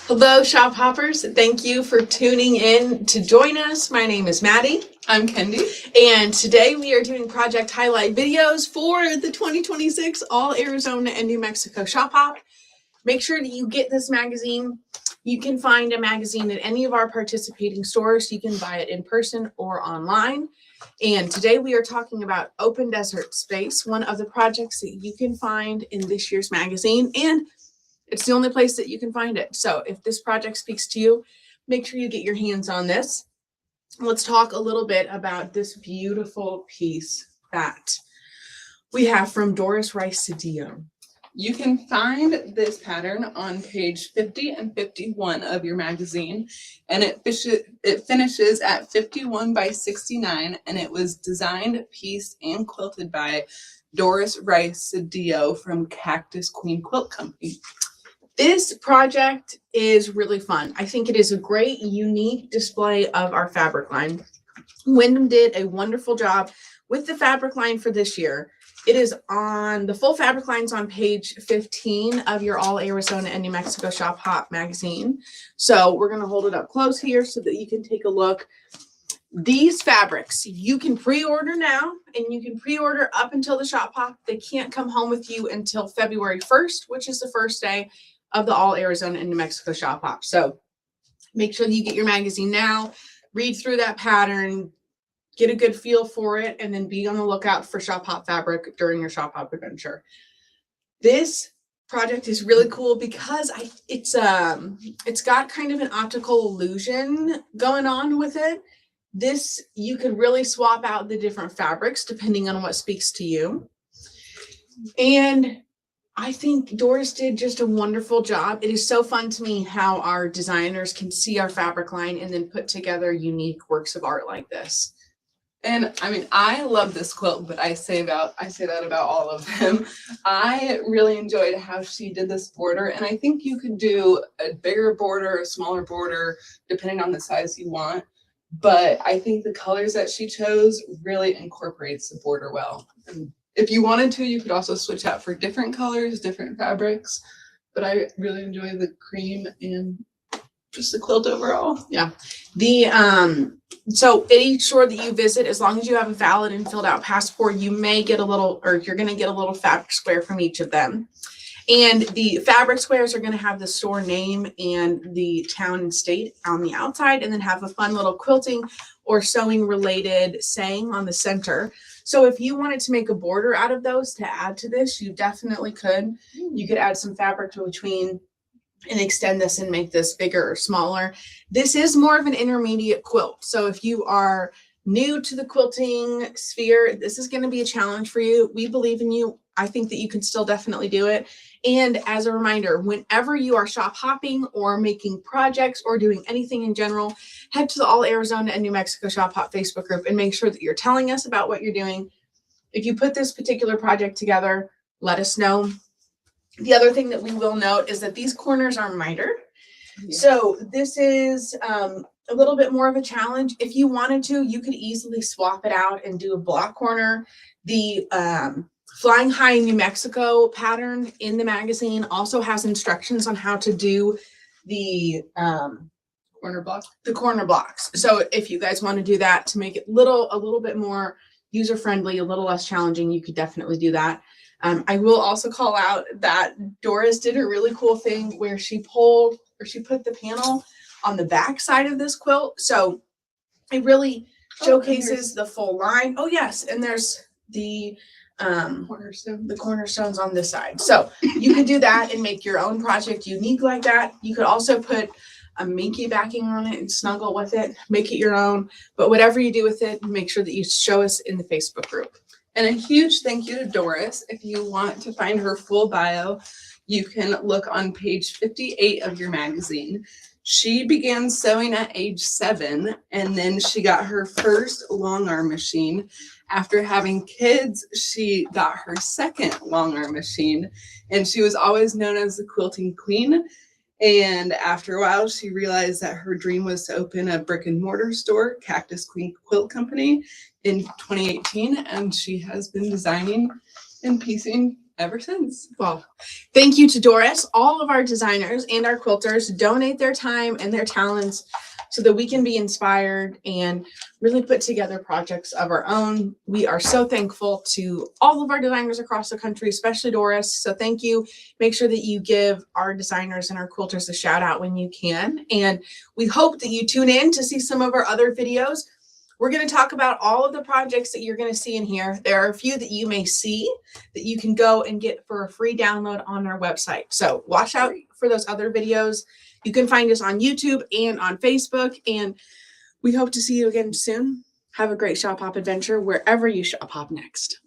Hello, shop hoppers. Thank you for tuning in to join us. My name is Maddie. I'm Kendi. And today we are doing project highlight videos for the 2026 All Arizona and New Mexico Shop Hop. Make sure that you get this magazine. You can find a magazine at any of our participating stores. You can buy it in person or online. And today we are talking about Open Desert Space, one of the projects that you can find in this year's magazine. And it's the only place that you can find it. So if this project speaks to you, make sure you get your hands on this. Let's talk a little bit about this beautiful piece that we have from Doris Rice Cedillo. You can find this pattern on page 50 and 51 of your magazine, and it finishes at 51 by 69, and it was designed, pieced, and quilted by Doris Rice Cedillo from Cactus Queen Quilt Company. This project is really fun. I think it is a great, unique display of our fabric line. Wyndham did a wonderful job with the fabric line for this year. It is on, the full fabric line's on page 15 of your All Arizona and New Mexico Shop Hop magazine. So we're going to hold it up close here so that you can take a look. These fabrics, you can pre-order now, and you can pre-order up until the Shop Hop. They can't come home with you until February 1st, which is the first day of the All Arizona and New Mexico Shop Hop. So make sure that you get your magazine now, read through that pattern, get a good feel for it, and then be on the lookout for Shop Hop fabric during your Shop Hop adventure. This project is really cool because it's got kind of an optical illusion going on with it. This, you could really swap out the different fabrics depending on what speaks to you. And I think Doris did just a wonderful job. It is so fun to me how our designers can see our fabric line and then put together unique works of art like this. And I mean, I love this quilt, but I say that about all of them. I really enjoyed how she did this border, and I think you could do a bigger border, a smaller border, depending on the size you want. But I think the colors that she chose really incorporates the border well. And if you wanted to, you could also switch out for different colors, different fabrics. But I really enjoy the cream and just the quilt overall. Yeah. So at each store that you visit, as long as you have a valid and filled out passport, you may get a little, or you're going to get a little fabric square from each of them. And the fabric squares are going to have the store name and the town and state on the outside, and then have a fun little quilting or sewing related saying on the center. So if you wanted to make a border out of those to add to this, you definitely could. You could add some fabric between and extend this and make this bigger or smaller. This is more of an intermediate quilt. So if you are new to the quilting sphere, this is going to be a challenge for you. We believe in you. I think that you can still definitely do it. And as a reminder, whenever you are shop hopping or making projects or doing anything in general, head to the All Arizona and New Mexico Shop Hop Facebook group and make sure that you're telling us about what you're doing. If you put this particular project together, let us know. The other thing that we will note is that these corners are mitered. Yeah. So this is a little bit more of a challenge. If you wanted to, you could easily swap it out and do a block corner. The Flying High New Mexico pattern in the magazine also has instructions on how to do the corner block. The corner blocks. So if you guys want to do that to make it a little bit more user-friendly, a little less challenging, you could definitely do that. I will also call out that Doris did a really cool thing where she put the panel on the back side of this quilt. So it really showcases the full line. Oh yes, and there's the cornerstones on this side. So you could do that and make your own project unique like that. You could also put a minky backing on it and snuggle with it, make it your own. But whatever you do with it, make sure that you show us in the Facebook group. And a huge thank you to Doris. If you want to find her full bio, you can look on page 58 of your magazine. She began sewing at age 7, and then she got her first long arm machine. After having kids, she got her second long arm machine, and she was always known as the quilting queen. And after a while, she realized that her dream was to open a brick and mortar store, Cactus Queen Quilt Company, in 2018. And she has been designing and piecing ever since. Well, thank you to Doris. All of our designers and our quilters donate their time and their talents so that we can be inspired and really put together projects of our own. We are so thankful to all of our designers across the country, especially Doris. So thank you. Make sure that you give our designers and our quilters a shout out when you can. And we hope that you tune in to see some of our other videos. We're going to talk about all of the projects that you're going to see in here. There are a few that you may see that you can go and get for a free download on our website. So watch out for those other videos. You can find us on YouTube and on Facebook, and we hope to see you again soon. Have a great Shop Hop adventure wherever you shop hop next.